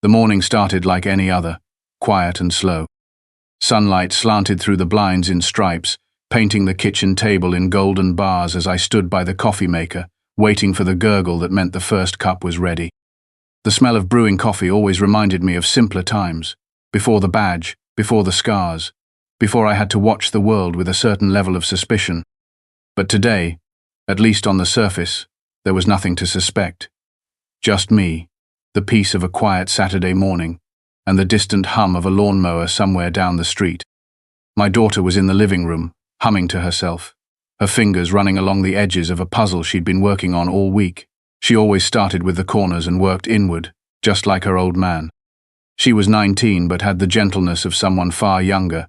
The morning started like any other, quiet and slow. Sunlight slanted through the blinds in stripes, painting the kitchen table in golden bars as I stood by the coffee maker, waiting for the gurgle that meant the first cup was ready. The smell of brewing coffee always reminded me of simpler times, before the badge, before the scars, before I had to watch the world with a certain level of suspicion. But today, at least on the surface, there was nothing to suspect. Just me, the peace of a quiet Saturday morning, and the distant hum of a lawnmower somewhere down the street. My daughter was in the living room, humming to herself, her fingers running along the edges of a puzzle she'd been working on all week. She always started with the corners and worked inward, just like her old man. She was 19 but had the gentleness of someone far younger,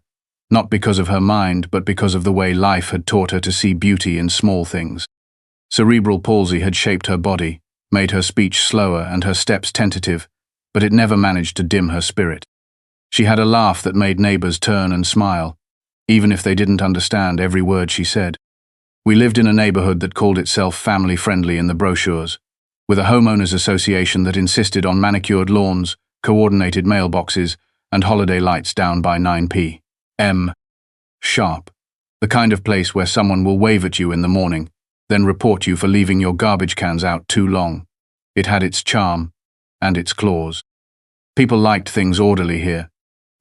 not because of her mind but because of the way life had taught her to see beauty in small things. Cerebral palsy had shaped her body, made her speech slower and her steps tentative, but it never managed to dim her spirit. She had a laugh that made neighbors turn and smile, even if they didn't understand every word she said. We lived in a neighborhood that called itself family-friendly in the brochures, with a homeowners association that insisted on manicured lawns, coordinated mailboxes, and holiday lights down by 9 p.m. sharp. The kind of place where someone will wave at you in the morning, then report you for leaving your garbage cans out too long. It had its charm, and its claws. People liked things orderly here,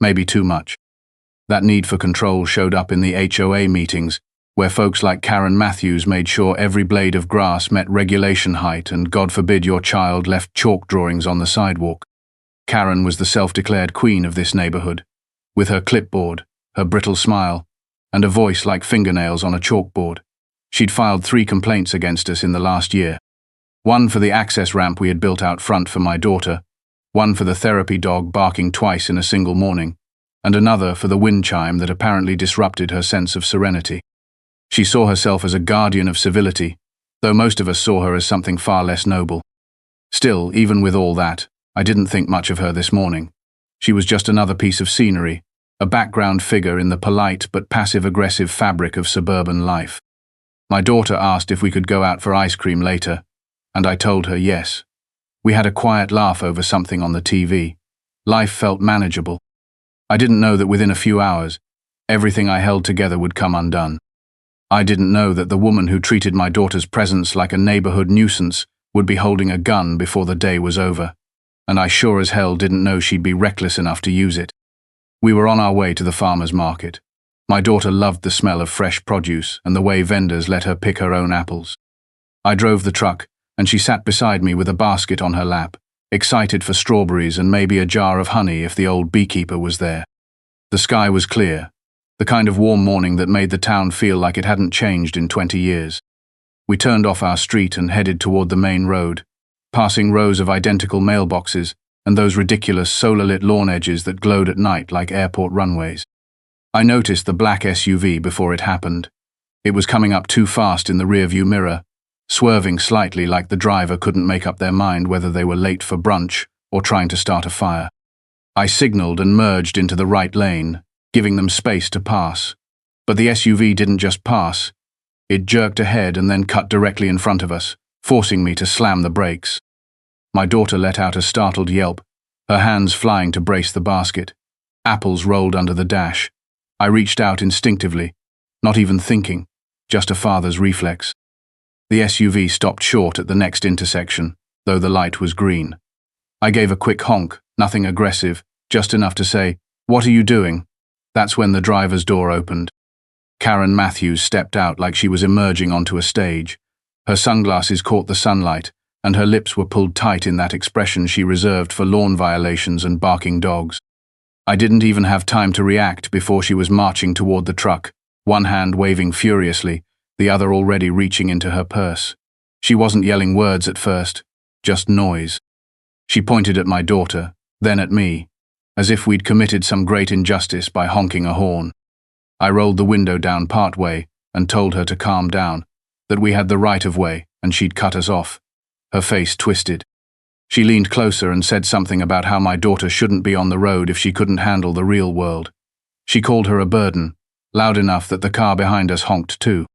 maybe too much. That need for control showed up in the HOA meetings, where folks like Karen Matthews made sure every blade of grass met regulation height and God forbid your child left chalk drawings on the sidewalk. Karen was the self-declared queen of this neighborhood, with her clipboard, her brittle smile, and a voice like fingernails on a chalkboard. She'd filed 3 complaints against us in the last year. One for the access ramp we had built out front for my daughter, one for the therapy dog barking twice in a single morning, and another for the wind chime that apparently disrupted her sense of serenity. She saw herself as a guardian of civility, though most of us saw her as something far less noble. Still, even with all that, I didn't think much of her this morning. She was just another piece of scenery, a background figure in the polite but passive-aggressive fabric of suburban life. My daughter asked if we could go out for ice cream later, and I told her yes. We had a quiet laugh over something on the TV. Life felt manageable. I didn't know that within a few hours, everything I held together would come undone. I didn't know that the woman who treated my daughter's presence like a neighborhood nuisance would be holding a gun before the day was over, and I sure as hell didn't know she'd be reckless enough to use it. We were on our way to the farmer's market. My daughter loved the smell of fresh produce and the way vendors let her pick her own apples. I drove the truck, and she sat beside me with a basket on her lap, excited for strawberries and maybe a jar of honey if the old beekeeper was there. The sky was clear, the kind of warm morning that made the town feel like it hadn't changed in 20 years. We turned off our street and headed toward the main road, passing rows of identical mailboxes and those ridiculous solar-lit lawn edges that glowed at night like airport runways. I noticed the black SUV before it happened. It was coming up too fast in the rearview mirror, swerving slightly like the driver couldn't make up their mind whether they were late for brunch or trying to start a fire. I signaled and merged into the right lane, giving them space to pass. But the SUV didn't just pass. It jerked ahead and then cut directly in front of us, forcing me to slam the brakes. My daughter let out a startled yelp, her hands flying to brace the basket. Apples rolled under the dash. I reached out instinctively, not even thinking, just a father's reflex. The SUV stopped short at the next intersection, though the light was green. I gave a quick honk, nothing aggressive, just enough to say, "What are you doing?" That's when the driver's door opened. Karen Matthews stepped out like she was emerging onto a stage. Her sunglasses caught the sunlight, and her lips were pulled tight in that expression she reserved for lawn violations and barking dogs. I didn't even have time to react before she was marching toward the truck, one hand waving furiously, the other already reaching into her purse. She wasn't yelling words at first, just noise. She pointed at my daughter, then at me, as if we'd committed some great injustice by honking a horn. I rolled the window down partway and told her to calm down, that we had the right of way and she'd cut us off. Her face twisted. She leaned closer and said something about how my daughter shouldn't be on the road if she couldn't handle the real world. She called her a burden, loud enough that the car behind us honked too.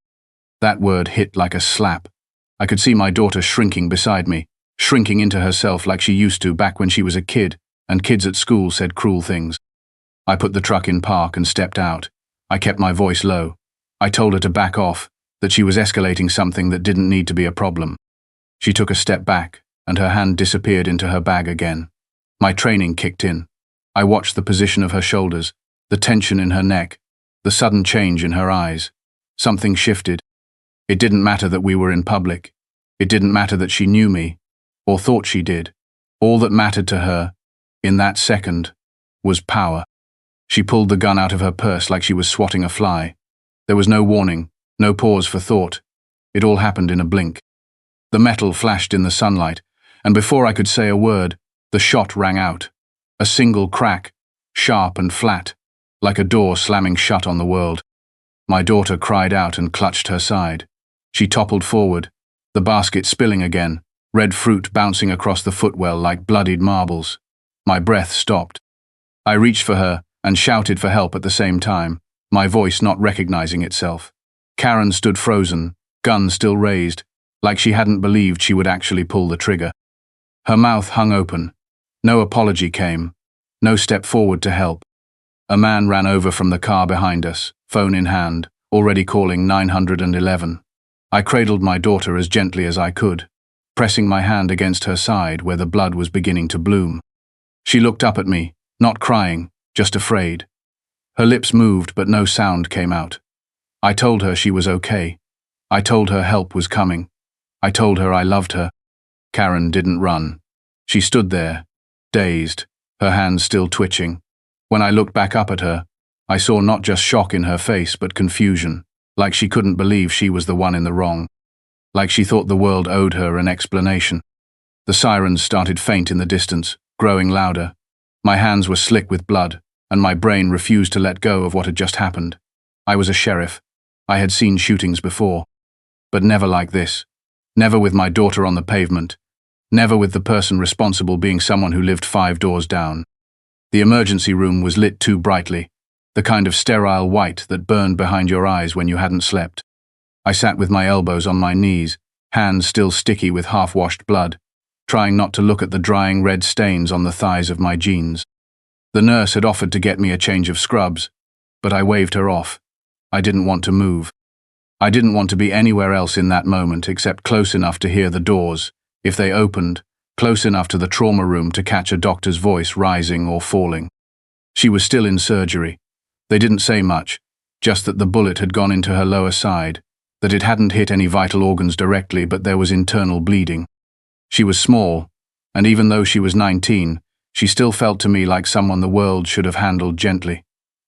That word hit like a slap. I could see my daughter shrinking beside me, shrinking into herself like she used to back when she was a kid, and kids at school said cruel things. I put the truck in park and stepped out. I kept my voice low. I told her to back off, that she was escalating something that didn't need to be a problem. She took a step back, and her hand disappeared into her bag again. My training kicked in. I watched the position of her shoulders, the tension in her neck, the sudden change in her eyes. Something shifted. It didn't matter that we were in public. It didn't matter that she knew me, or thought she did. All that mattered to her, in that second, was power. She pulled the gun out of her purse like she was swatting a fly. There was no warning, no pause for thought. It all happened in a blink. The metal flashed in the sunlight, and before I could say a word, the shot rang out. A single crack, sharp and flat, like a door slamming shut on the world. My daughter cried out and clutched her side. She toppled forward, the basket spilling again, red fruit bouncing across the footwell like bloodied marbles. My breath stopped. I reached for her and shouted for help at the same time, my voice not recognizing itself. Karen stood frozen, gun still raised, like she hadn't believed she would actually pull the trigger. Her mouth hung open. No apology came. No step forward to help. A man ran over from the car behind us, phone in hand, already calling 911. I cradled my daughter as gently as I could, pressing my hand against her side where the blood was beginning to bloom. She looked up at me, not crying, just afraid. Her lips moved, but no sound came out. I told her she was okay. I told her help was coming. I told her I loved her. Karen didn't run. She stood there, dazed, her hands still twitching. When I looked back up at her, I saw not just shock in her face but confusion, like she couldn't believe she was the one in the wrong, like she thought the world owed her an explanation. The sirens started faint in the distance, growing louder. My hands were slick with blood, and my brain refused to let go of what had just happened. I was a sheriff. I had seen shootings before, but never like this. Never with my daughter on the pavement. Never with the person responsible being someone who lived 5 doors down. The emergency room was lit too brightly, the kind of sterile white that burned behind your eyes when you hadn't slept. I sat with my elbows on my knees, hands still sticky with half-washed blood, trying not to look at the drying red stains on the thighs of my jeans. The nurse had offered to get me a change of scrubs, but I waved her off. I didn't want to move. I didn't want to be anywhere else in that moment except close enough to hear the doors, if they opened, close enough to the trauma room to catch a doctor's voice rising or falling. She was still in surgery. They didn't say much, just that the bullet had gone into her lower side, that it hadn't hit any vital organs directly, but there was internal bleeding. She was small, and even though she was 19, she still felt to me like someone the world should have handled gently.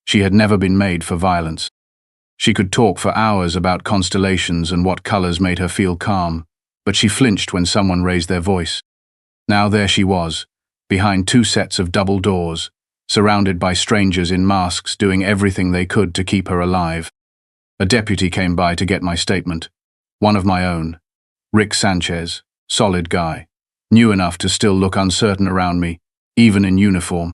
She had never been made for violence. She could talk for hours about constellations and what colors made her feel calm, but she flinched when someone raised their voice. Now there she was, behind 2 sets of double doors, surrounded by strangers in masks doing everything they could to keep her alive. A deputy came by to get my statement. One of my own. Rick Sanchez, solid guy. New enough to still look uncertain around me, even in uniform.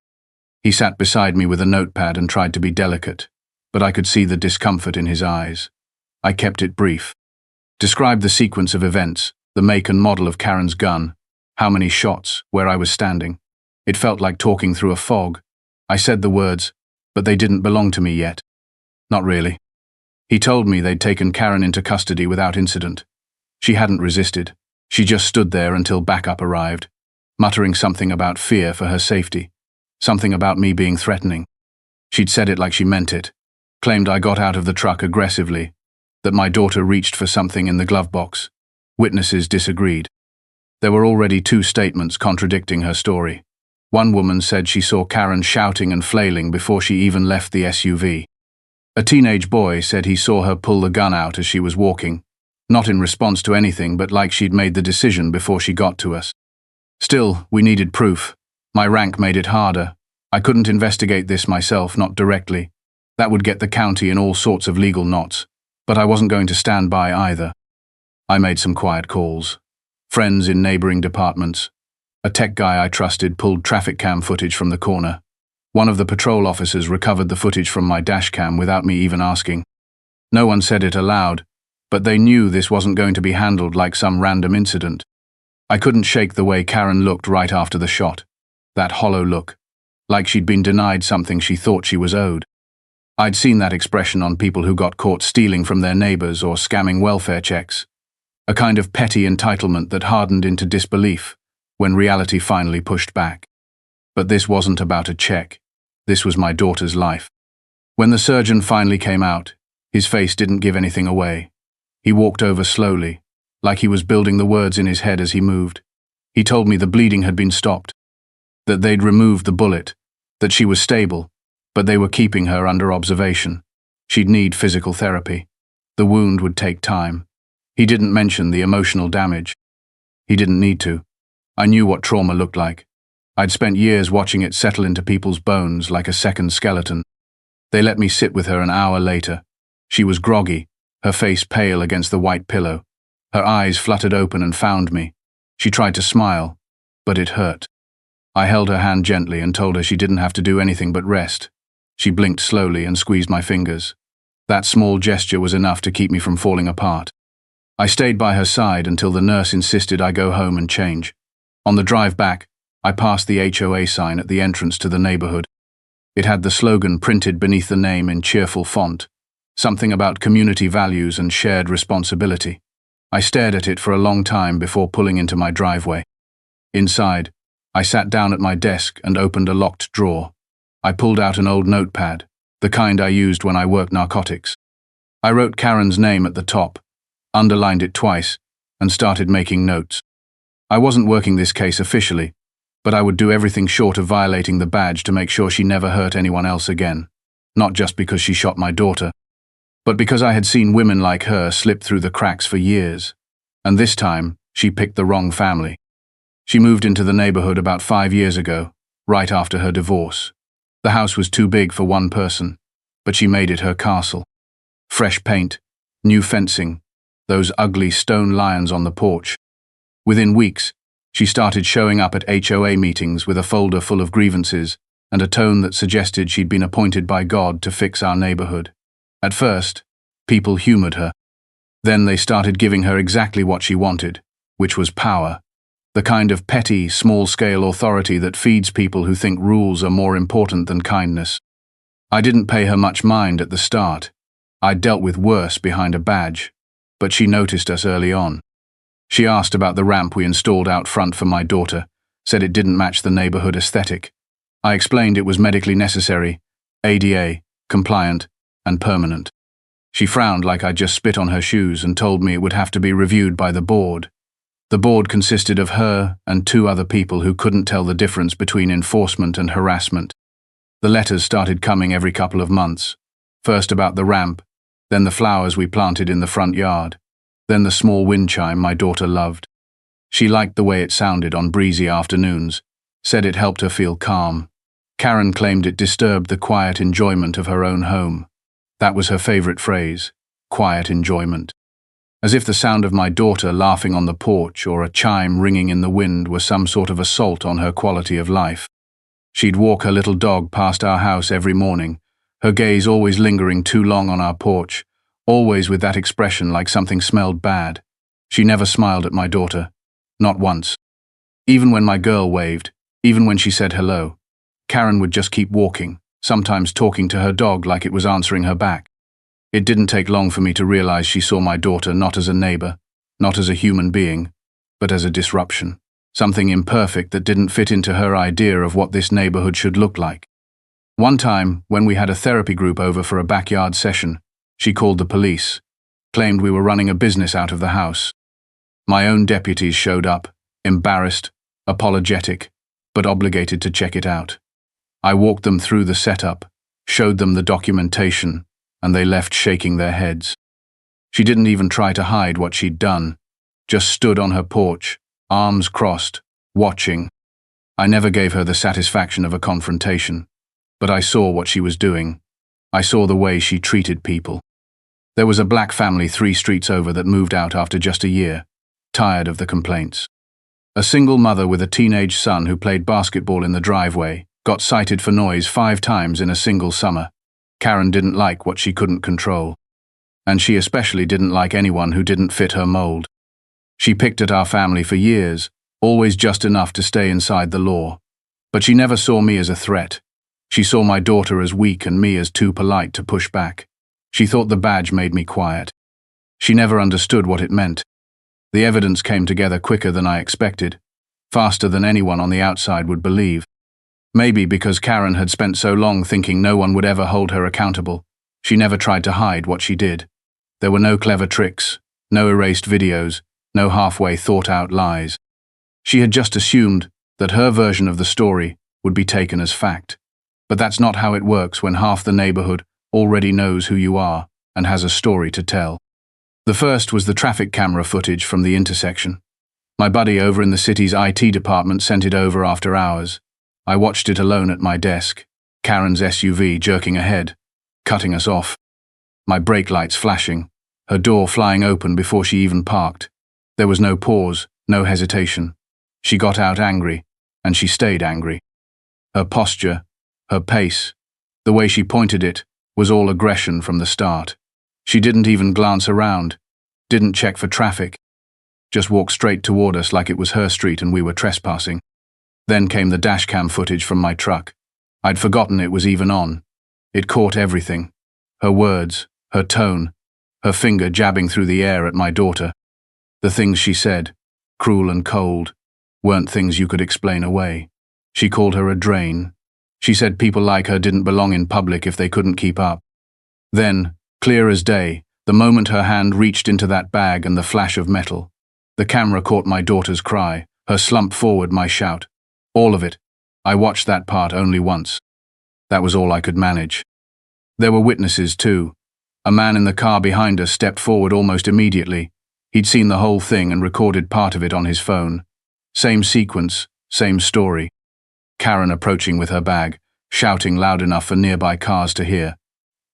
He sat beside me with a notepad and tried to be delicate, but I could see the discomfort in his eyes. I kept it brief. Described the sequence of events, the make and model of Karen's gun, how many shots, where I was standing. It felt like talking through a fog. I said the words, but they didn't belong to me yet. Not really. He told me they'd taken Karen into custody without incident. She hadn't resisted. She just stood there until backup arrived, muttering something about fear for her safety, something about me being threatening. She'd said it like she meant it, claimed I got out of the truck aggressively, that my daughter reached for something in the glove box. Witnesses disagreed. There were already 2 statements contradicting her story. One woman said she saw Karen shouting and flailing before she even left the SUV. A teenage boy said he saw her pull the gun out as she was walking, not in response to anything but like she'd made the decision before she got to us. Still, we needed proof. My rank made it harder. I couldn't investigate this myself, not directly. That would get the county in all sorts of legal knots, but I wasn't going to stand by either. I made some quiet calls. Friends in neighboring departments. A tech guy I trusted pulled traffic cam footage from the corner. One of the patrol officers recovered the footage from my dash cam without me even asking. No one said it aloud, but they knew this wasn't going to be handled like some random incident. I couldn't shake the way Karen looked right after the shot. that hollow look, like she'd been denied something she thought she was owed. I'd seen that expression on people who got caught stealing from their neighbors or scamming welfare checks, a kind of petty entitlement that hardened into disbelief when reality finally pushed back. But this wasn't about a check. This was my daughter's life. When the surgeon finally came out, his face didn't give anything away. He walked over slowly, like he was building the words in his head as he moved. He told me the bleeding had been stopped, that they'd removed the bullet, that she was stable, but they were keeping her under observation. She'd need physical therapy. The wound would take time. He didn't mention the emotional damage. He didn't need to. I knew what trauma looked like. I'd spent years watching it settle into people's bones like a second skeleton. They let me sit with her an hour later. She was groggy, her face pale against the white pillow. Her eyes fluttered open and found me. She tried to smile, but it hurt. I held her hand gently and told her she didn't have to do anything but rest. She blinked slowly and squeezed my fingers. That small gesture was enough to keep me from falling apart. I stayed by her side until the nurse insisted I go home and change. On the drive back, I passed the HOA sign at the entrance to the neighborhood. It had the slogan printed beneath the name in cheerful font, something about community values and shared responsibility. I stared at it for a long time before pulling into my driveway. Inside, I sat down at my desk and opened a locked drawer. I pulled out an old notepad, the kind I used when I worked narcotics. I wrote Karen's name at the top, underlined it twice, and started making notes. I wasn't working this case officially, but I would do everything short of violating the badge to make sure she never hurt anyone else again. Not just because she shot my daughter, but because I had seen women like her slip through the cracks for years. And this time, she picked the wrong family. She moved into the neighborhood about 5 years ago, right after her divorce. The house was too big for one person, but she made it her castle. Fresh paint, new fencing, those ugly stone lions on the porch. Within weeks, she started showing up at HOA meetings with a folder full of grievances and a tone that suggested she'd been appointed by God to fix our neighborhood. At first, people humored her. Then they started giving her exactly what she wanted, which was power. The kind of petty, small-scale authority that feeds people who think rules are more important than kindness. I didn't pay her much mind at the start. I'd dealt with worse behind a badge, but she noticed us early on. She asked about the ramp we installed out front for my daughter, said it didn't match the neighborhood aesthetic. I explained it was medically necessary, ADA, compliant, and permanent. She frowned like I'd just spit on her shoes and told me it would have to be reviewed by the board. The board consisted of her and 2 other people who couldn't tell the difference between enforcement and harassment. The letters started coming every couple of months, first about the ramp, then the flowers we planted in the front yard, then the small wind chime my daughter loved. She liked the way it sounded on breezy afternoons, said it helped her feel calm. Karen claimed it disturbed the quiet enjoyment of her own home. That was her favorite phrase, quiet enjoyment. As if the sound of my daughter laughing on the porch or a chime ringing in the wind were some sort of assault on her quality of life. She'd walk her little dog past our house every morning, her gaze always lingering too long on our porch, always with that expression like something smelled bad. She never smiled at my daughter, not once. Even when my girl waved, even when she said hello, Karen would just keep walking, sometimes talking to her dog like it was answering her back. It didn't take long for me to realize she saw my daughter not as a neighbor, not as a human being, but as a disruption, something imperfect that didn't fit into her idea of what this neighborhood should look like. One time, when we had a therapy group over for a backyard session, she called the police, claimed we were running a business out of the house. My own deputies showed up, embarrassed, apologetic, but obligated to check it out. I walked them through the setup, showed them the documentation, and they left shaking their heads. She didn't even try to hide what she'd done, just stood on her porch, arms crossed, watching. I never gave her the satisfaction of a confrontation, but I saw what she was doing. I saw the way she treated people. There was a black family 3 streets over that moved out after just a year, tired of the complaints. A single mother with a teenage son who played basketball in the driveway got cited for noise 5 times in a single summer. Karen didn't like what she couldn't control, and she especially didn't like anyone who didn't fit her mold. She picked at our family for years, always just enough to stay inside the law. But she never saw me as a threat. She saw my daughter as weak and me as too polite to push back. She thought the badge made me quiet. She never understood what it meant. The evidence came together quicker than I expected, faster than anyone on the outside would believe. Maybe because Karen had spent so long thinking no one would ever hold her accountable, she never tried to hide what she did. There were no clever tricks, no erased videos, no halfway thought-out lies. She had just assumed that her version of the story would be taken as fact. But that's not how it works when half the neighborhood already knows who you are and has a story to tell. The first was the traffic camera footage from the intersection. My buddy over in the city's IT department sent it over after hours. I watched it alone at my desk, Karen's SUV jerking ahead, cutting us off. My brake lights flashing, her door flying open before she even parked. There was no pause, no hesitation. She got out angry, and she stayed angry. Her posture, her pace, the way she pointed it, was all aggression from the start. She didn't even glance around, didn't check for traffic, just walked straight toward us like it was her street and we were trespassing. Then came the dashcam footage from my truck. I'd forgotten it was even on. It caught everything. Her words, her tone, her finger jabbing through the air at my daughter. The things she said, cruel and cold, weren't things you could explain away. She called her a drain. She said people like her didn't belong in public if they couldn't keep up. Then, clear as day, the moment her hand reached into that bag and the flash of metal, the camera caught my daughter's cry, her slump forward, my shout. All of it. I watched that part only once. That was all I could manage. There were witnesses too. A man in the car behind us stepped forward almost immediately. He'd seen the whole thing and recorded part of it on his phone. Same sequence, same story. Karen approaching with her bag, shouting loud enough for nearby cars to hear.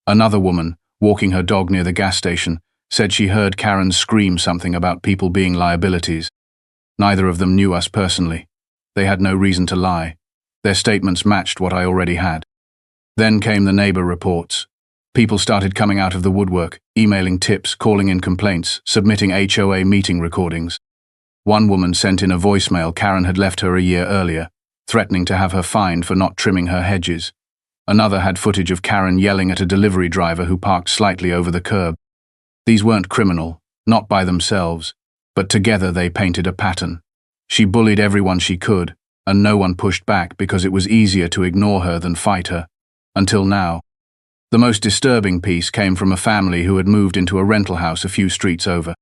Another woman, walking her dog near the gas station, said she heard Karen scream something about people being liabilities. Neither of them knew us personally. They had no reason to lie. Their statements matched what I already had. Then came the neighbor reports. People started coming out of the woodwork, emailing tips, calling in complaints, submitting HOA meeting recordings. One woman sent in a voicemail Karen had left her a year earlier, threatening to have her fined for not trimming her hedges. Another had footage of Karen yelling at a delivery driver who parked slightly over the curb. These weren't criminal, not by themselves, but together they painted a pattern. She bullied everyone she could, and no one pushed back because it was easier to ignore her than fight her. Until now. The most disturbing piece came from a family who had moved into a rental house a few streets over.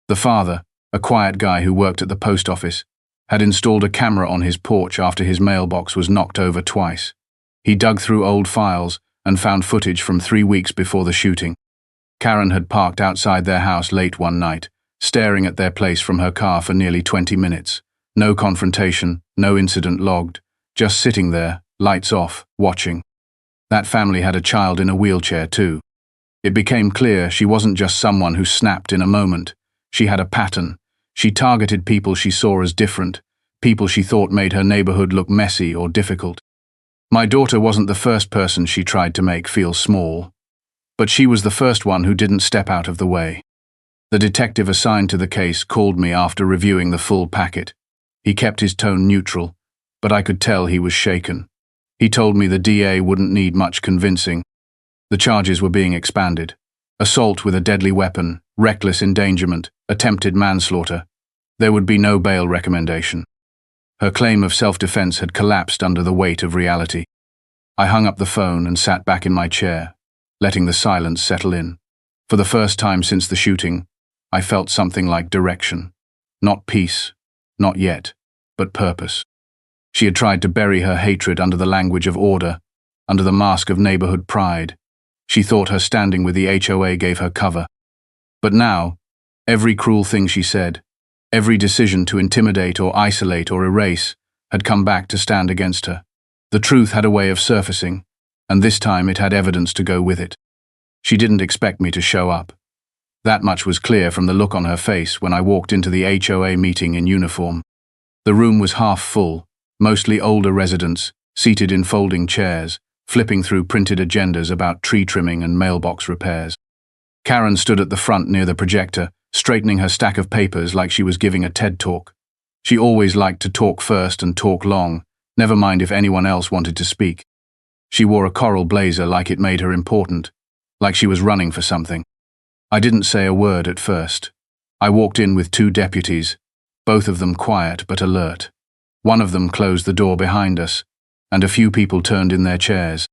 The father, a quiet guy who worked at the post office, had installed a camera on his porch after his mailbox was knocked over twice. He dug through old files and found footage from 3 weeks before the shooting. Karen had parked outside their house late one night, staring at their place from her car for nearly 20 minutes. No confrontation, no incident logged, just sitting there, lights off, watching. That family had a child in a wheelchair too. It became clear she wasn't just someone who snapped in a moment. She had a pattern. She targeted people she saw as different, people she thought made her neighborhood look messy or difficult. My daughter wasn't the first person she tried to make feel small, but she was the first one who didn't step out of the way. The detective assigned to the case called me after reviewing the full packet. He kept his tone neutral, but I could tell he was shaken. He told me the DA wouldn't need much convincing. The charges were being expanded. Assault with a deadly weapon, reckless endangerment, attempted manslaughter. There would be no bail recommendation. Her claim of self-defense had collapsed under the weight of reality. I hung up the phone and sat back in my chair, letting the silence settle in. For the first time since the shooting, I felt something like direction. Not peace, not yet, but purpose. She had tried to bury her hatred under the language of order, under the mask of neighborhood pride. She thought her standing with the HOA gave her cover. But now, every cruel thing she said, every decision to intimidate or isolate or erase, had come back to stand against her. The truth had a way of surfacing, and this time it had evidence to go with it. She didn't expect me to show up. That much was clear from the look on her face when I walked into the HOA meeting in uniform. The room was half full, mostly older residents, seated in folding chairs, flipping through printed agendas about tree trimming and mailbox repairs. Karen stood at the front near the projector, straightening her stack of papers like she was giving a TED talk. She always liked to talk first and talk long, never mind if anyone else wanted to speak. She wore a coral blazer like it made her important, like she was running for something. I didn't say a word at first. I walked in with 2 deputies, both of them quiet but alert. One of them closed the door behind us, and a few people turned in their chairs.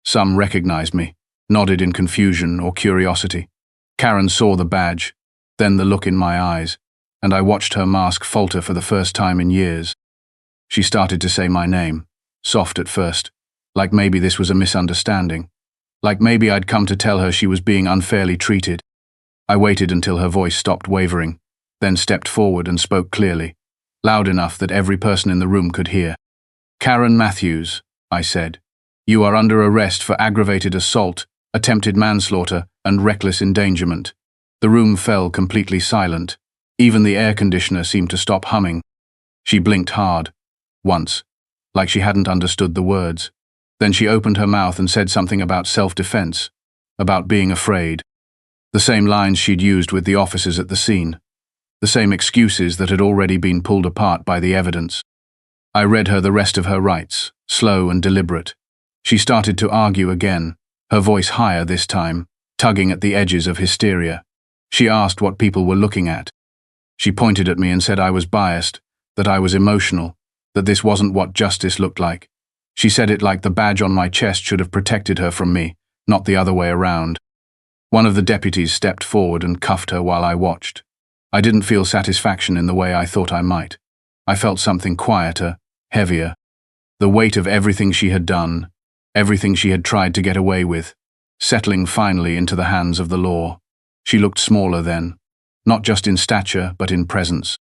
Some recognized me, nodded in confusion or curiosity. Karen saw the badge, then the look in my eyes, and I watched her mask falter for the first time in years. She started to say my name, soft at first, like maybe this was a misunderstanding, like maybe I'd come to tell her she was being unfairly treated. I waited until her voice stopped wavering, then stepped forward and spoke clearly, loud enough that every person in the room could hear. "Karen Matthews," I said, "you are under arrest for aggravated assault, attempted manslaughter, and reckless endangerment." The room fell completely silent. Even the air conditioner seemed to stop humming. She blinked hard, once, like she hadn't understood the words. Then she opened her mouth and said something about self-defense, about being afraid. The same lines she'd used with the officers at the scene. The same excuses that had already been pulled apart by the evidence. I read her the rest of her rights, slow and deliberate. She started to argue again, her voice higher this time, tugging at the edges of hysteria. She asked what people were looking at. She pointed at me and said I was biased, that I was emotional, that this wasn't what justice looked like. She said it like the badge on my chest should have protected her from me, not the other way around. One of the deputies stepped forward and cuffed her while I watched. I didn't feel satisfaction in the way I thought I might. I felt something quieter, heavier. The weight of everything she had done, everything she had tried to get away with, settling finally into the hands of the law. She looked smaller then, not just in stature but in presence.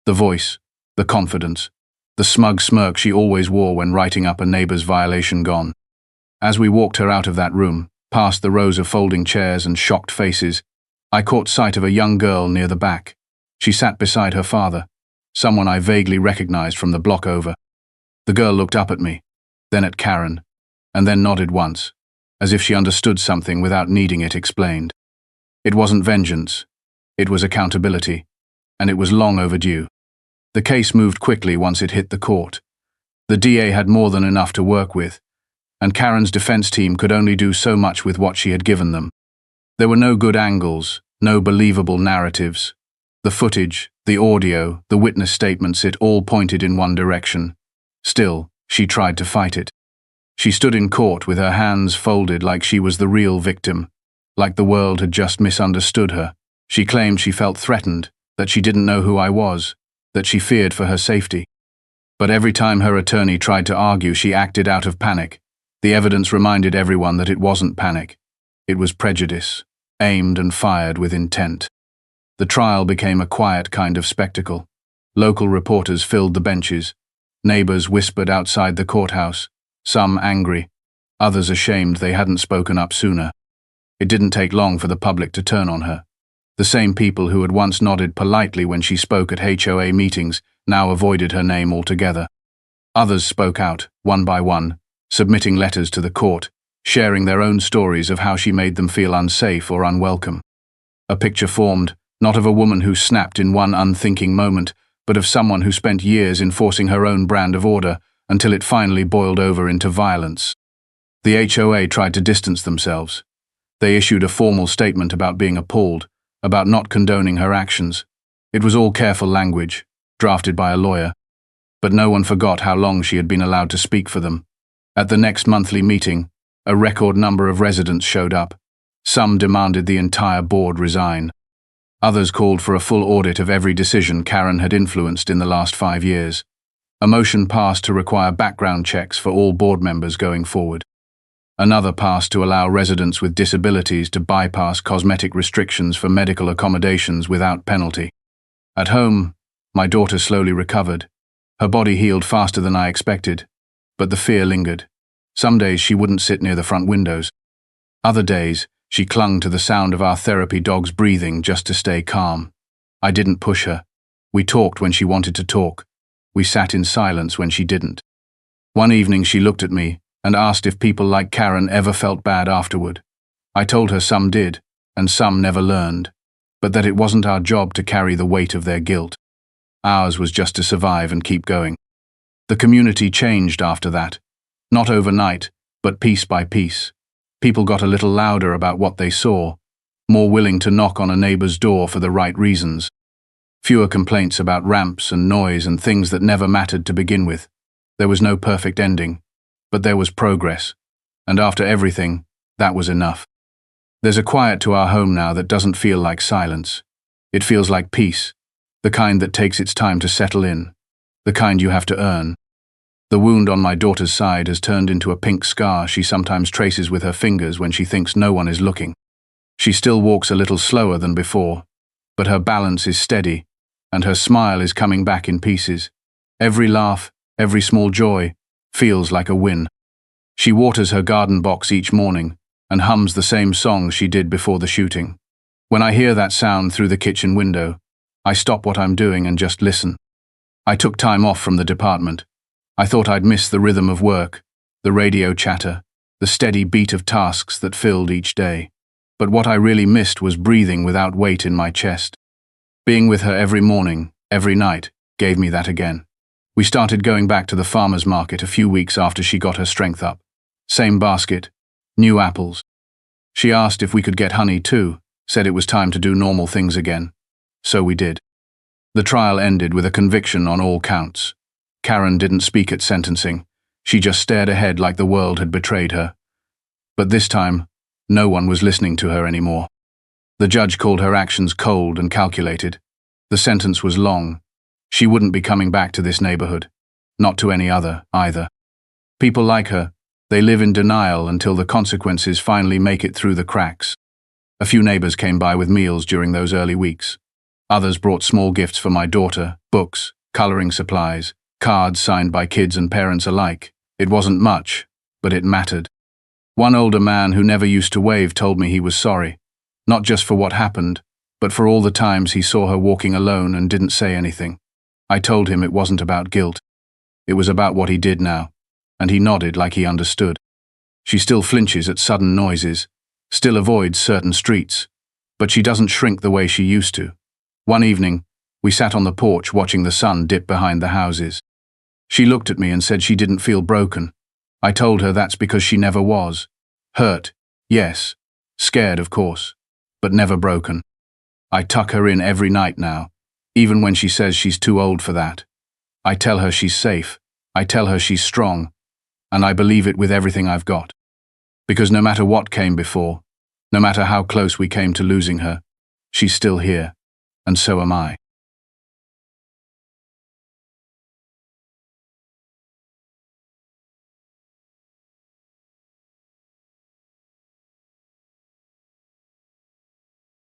The voice, the confidence, the smug smirk she always wore when writing up a neighbor's violation gone. As we walked her out of that room, past the rows of folding chairs and shocked faces, I caught sight of a young girl near the back. She sat beside her father, someone I vaguely recognized from the block over. The girl looked up at me, then at Karen, and then nodded once, as if she understood something without needing it explained. It wasn't vengeance, it was accountability, and it was long overdue. The case moved quickly once it hit the court. The DA had more than enough to work with, and Karen's defense team could only do so much with what she had given them. There were no good angles, no believable narratives. The footage, the audio, the witness statements, it all pointed in one direction. Still, she tried to fight it. She stood in court with her hands folded like she was the real victim, like the world had just misunderstood her. She claimed she felt threatened, that she didn't know who I was, that she feared for her safety. But every time her attorney tried to argue, she acted out of panic. The evidence reminded everyone that it wasn't panic. It was prejudice, aimed and fired with intent. The trial became a quiet kind of spectacle. Local reporters filled the benches. Neighbors whispered outside the courthouse, some angry, others ashamed they hadn't spoken up sooner. It didn't take long for the public to turn on her. The same people who had once nodded politely when she spoke at HOA meetings now avoided her name altogether. Others spoke out, one by one, submitting letters to the court, sharing their own stories of how she made them feel unsafe or unwelcome. A picture formed, not of a woman who snapped in one unthinking moment, but of someone who spent years enforcing her own brand of order until it finally boiled over into violence. The HOA tried to distance themselves. They issued a formal statement about being appalled, about not condoning her actions. It was all careful language, drafted by a lawyer, but no one forgot how long she had been allowed to speak for them. At the next monthly meeting, a record number of residents showed up. Some demanded the entire board resign. Others called for a full audit of every decision Karen had influenced in the last 5 years. A motion passed to require background checks for all board members going forward. Another passed to allow residents with disabilities to bypass cosmetic restrictions for medical accommodations without penalty. At home, my daughter slowly recovered. Her body healed faster than I expected, but the fear lingered. Some days she wouldn't sit near the front windows. Other days, she clung to the sound of our therapy dog's breathing just to stay calm. I didn't push her. We talked when she wanted to talk. We sat in silence when she didn't. One evening she looked at me and asked if people like Karen ever felt bad afterward. I told her some did, and some never learned, but that it wasn't our job to carry the weight of their guilt. Ours was just to survive and keep going. The community changed after that. Not overnight, but piece by piece. People got a little louder about what they saw, more willing to knock on a neighbor's door for the right reasons. Fewer complaints about ramps and noise and things that never mattered to begin with. There was no perfect ending, but there was progress. And after everything, that was enough. There's a quiet to our home now that doesn't feel like silence. It feels like peace, the kind that takes its time to settle in, the kind you have to earn. The wound on my daughter's side has turned into a pink scar she sometimes traces with her fingers when she thinks no one is looking. She still walks a little slower than before, but her balance is steady, and her smile is coming back in pieces. Every laugh, every small joy, feels like a win. She waters her garden box each morning and hums the same song she did before the shooting. When I hear that sound through the kitchen window, I stop what I'm doing and just listen. I took time off from the department. I thought I'd miss the rhythm of work, the radio chatter, the steady beat of tasks that filled each day. But what I really missed was breathing without weight in my chest. Being with her every morning, every night, gave me that again. We started going back to the farmer's market a few weeks after she got her strength up. Same basket, new apples. She asked if we could get honey too, said it was time to do normal things again. So we did. The trial ended with a conviction on all counts. Karen didn't speak at sentencing. She just stared ahead like the world had betrayed her. But this time, no one was listening to her anymore. The judge called her actions cold and calculated. The sentence was long. She wouldn't be coming back to this neighborhood. Not to any other, either. People like her, they live in denial until the consequences finally make it through the cracks. A few neighbors came by with meals during those early weeks. Others brought small gifts for my daughter, books, coloring supplies, cards signed by kids and parents alike. It wasn't much, but it mattered. One older man who never used to wave told me he was sorry, not just for what happened, but for all the times he saw her walking alone and didn't say anything. I told him it wasn't about guilt. It was about what he did now, and he nodded like he understood. She still flinches at sudden noises, still avoids certain streets, but she doesn't shrink the way she used to. One evening, we sat on the porch watching the sun dip behind the houses. She looked at me and said she didn't feel broken. I told her that's because she never was. Hurt, yes. Scared, of course, but never broken. I tuck her in every night now, even when she says she's too old for that. I tell her she's safe. I tell her she's strong. And I believe it with everything I've got. Because no matter what came before, no matter how close we came to losing her, she's still here, and so am I.